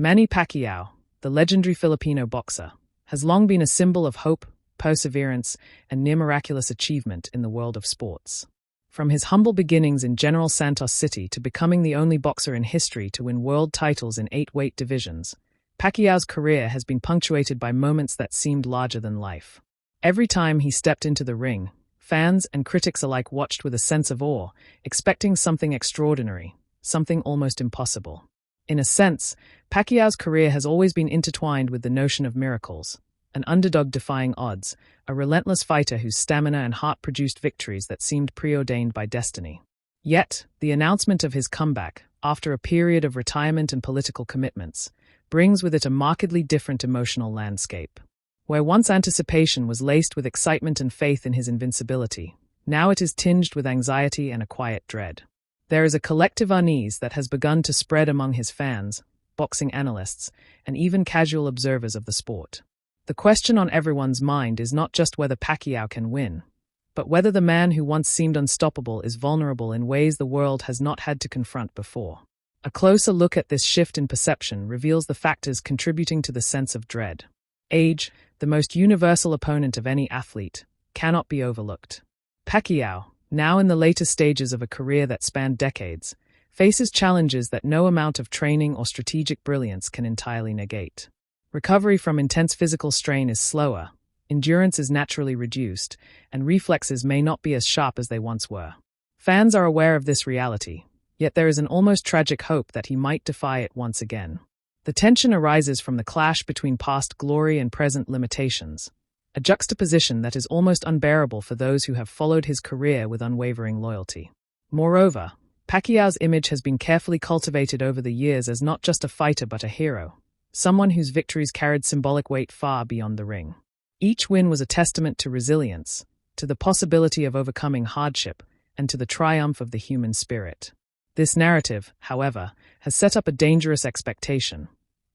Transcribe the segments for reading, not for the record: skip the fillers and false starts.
Manny Pacquiao, the legendary Filipino boxer, has long been a symbol of hope, perseverance, and near-miraculous achievement in the world of sports. From his humble beginnings in General Santos City to becoming the only boxer in history to win world titles in 8 weight divisions, Pacquiao's career has been punctuated by moments that seemed larger than life. Every time he stepped into the ring, fans and critics alike watched with a sense of awe, expecting something extraordinary, something almost impossible. In a sense, Pacquiao's career has always been intertwined with the notion of miracles, an underdog defying odds, a relentless fighter whose stamina and heart produced victories that seemed preordained by destiny. Yet, the announcement of his comeback, after a period of retirement and political commitments, brings with it a markedly different emotional landscape. Where once anticipation was laced with excitement and faith in his invincibility, now it is tinged with anxiety and a quiet dread. There is a collective unease that has begun to spread among his fans, boxing analysts, and even casual observers of the sport. The question on everyone's mind is not just whether Pacquiao can win, but whether the man who once seemed unstoppable is vulnerable in ways the world has not had to confront before. A closer look at this shift in perception reveals the factors contributing to the sense of dread. Age, the most universal opponent of any athlete, cannot be overlooked. Pacquiao, now in the later stages of a career that spanned decades, faces challenges that no amount of training or strategic brilliance can entirely negate. Recovery from intense physical strain is slower, endurance is naturally reduced, and reflexes may not be as sharp as they once were. Fans are aware of this reality, yet there is an almost tragic hope that he might defy it once again. The tension arises from the clash between past glory and present limitations, a juxtaposition that is almost unbearable for those who have followed his career with unwavering loyalty. Moreover, Pacquiao's image has been carefully cultivated over the years as not just a fighter but a hero, someone whose victories carried symbolic weight far beyond the ring. Each win was a testament to resilience, to the possibility of overcoming hardship, and to the triumph of the human spirit. This narrative, however, has set up a dangerous expectation,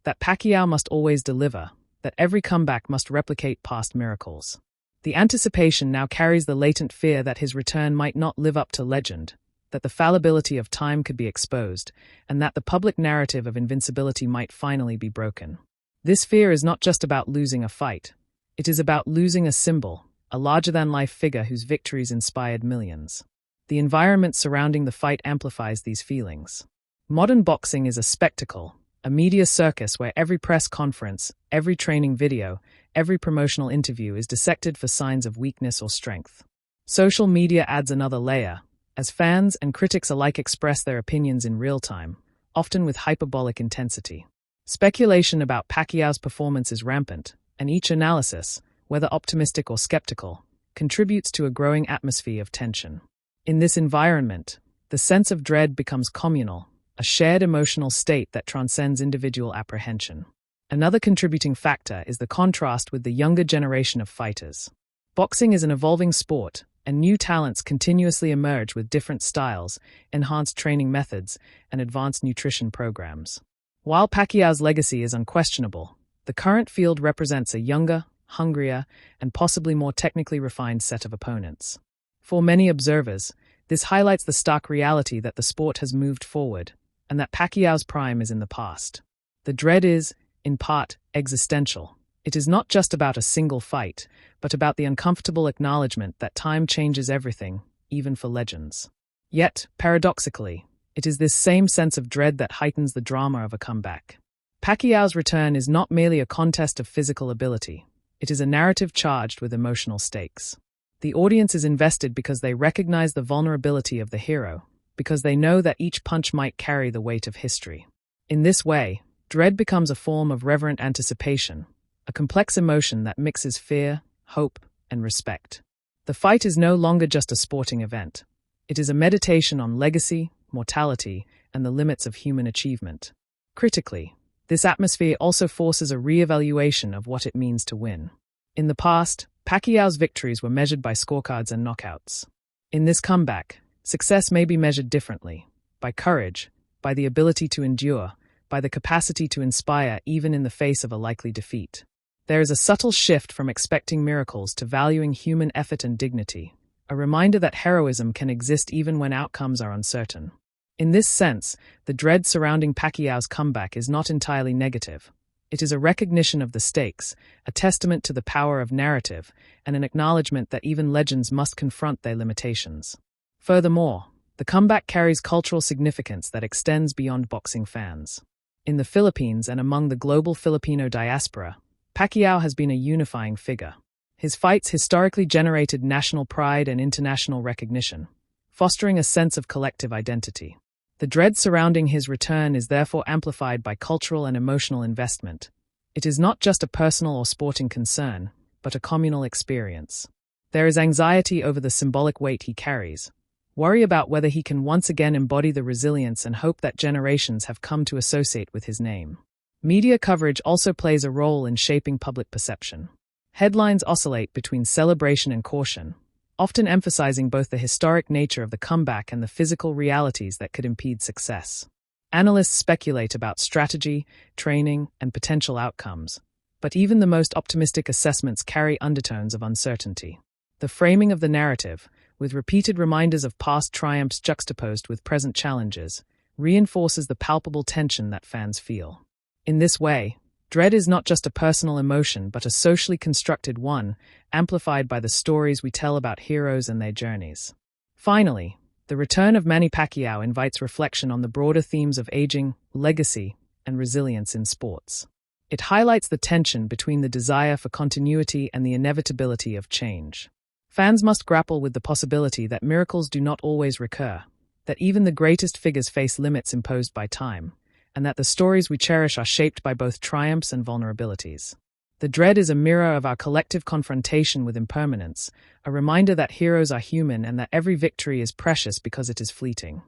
that Pacquiao must always deliver, that every comeback must replicate past miracles. The anticipation now carries the latent fear that his return might not live up to legend, that the fallibility of time could be exposed, and that the public narrative of invincibility might finally be broken. This fear is not just about losing a fight. It is about losing a symbol, a larger-than-life figure whose victories inspired millions. The environment surrounding the fight amplifies these feelings. Modern boxing is a spectacle, a media circus where every press conference, every training video, every promotional interview is dissected for signs of weakness or strength. Social media adds another layer, as fans and critics alike express their opinions in real time, often with hyperbolic intensity. Speculation about Pacquiao's performance is rampant, and each analysis, whether optimistic or skeptical, contributes to a growing atmosphere of tension. In this environment, the sense of dread becomes communal, a shared emotional state that transcends individual apprehension. Another contributing factor is the contrast with the younger generation of fighters. Boxing is an evolving sport, and new talents continuously emerge with different styles, enhanced training methods, and advanced nutrition programs. While Pacquiao's legacy is unquestionable, the current field represents a younger, hungrier, and possibly more technically refined set of opponents. For many observers, this highlights the stark reality that the sport has moved forward, and that Pacquiao's prime is in the past. The dread is, in part, existential. It is not just about a single fight, but about the uncomfortable acknowledgement that time changes everything, even for legends. Yet, paradoxically, it is this same sense of dread that heightens the drama of a comeback. Pacquiao's return is not merely a contest of physical ability. It is a narrative charged with emotional stakes. The audience is invested because they recognize the vulnerability of the hero, because they know that each punch might carry the weight of history. In this way, dread becomes a form of reverent anticipation, a complex emotion that mixes fear, hope, and respect. The fight is no longer just a sporting event. It is a meditation on legacy, mortality, and the limits of human achievement. Critically, this atmosphere also forces a re-evaluation of what it means to win. In the past, Pacquiao's victories were measured by scorecards and knockouts. In this comeback, success may be measured differently, by courage, by the ability to endure, by the capacity to inspire even in the face of a likely defeat. There is a subtle shift from expecting miracles to valuing human effort and dignity, a reminder that heroism can exist even when outcomes are uncertain. In this sense, the dread surrounding Pacquiao's comeback is not entirely negative. It is a recognition of the stakes, a testament to the power of narrative, and an acknowledgement that even legends must confront their limitations. Furthermore, the comeback carries cultural significance that extends beyond boxing fans. In the Philippines and among the global Filipino diaspora, Pacquiao has been a unifying figure. His fights historically generated national pride and international recognition, fostering a sense of collective identity. The dread surrounding his return is therefore amplified by cultural and emotional investment. It is not just a personal or sporting concern, but a communal experience. There is anxiety over the symbolic weight he carries, worry about whether he can once again embody the resilience and hope that generations have come to associate with his name. Media coverage also plays a role in shaping public perception. Headlines oscillate between celebration and caution, often emphasizing both the historic nature of the comeback and the physical realities that could impede success. Analysts speculate about strategy, training, and potential outcomes, but even the most optimistic assessments carry undertones of uncertainty. The framing of the narrative, with repeated reminders of past triumphs juxtaposed with present challenges, reinforces the palpable tension that fans feel. In this way, dread is not just a personal emotion but a socially constructed one, amplified by the stories we tell about heroes and their journeys. Finally, the return of Manny Pacquiao invites reflection on the broader themes of aging, legacy, and resilience in sports. It highlights the tension between the desire for continuity and the inevitability of change. Fans must grapple with the possibility that miracles do not always recur, that even the greatest figures face limits imposed by time, and that the stories we cherish are shaped by both triumphs and vulnerabilities. The dread is a mirror of our collective confrontation with impermanence, a reminder that heroes are human and that every victory is precious because it is fleeting.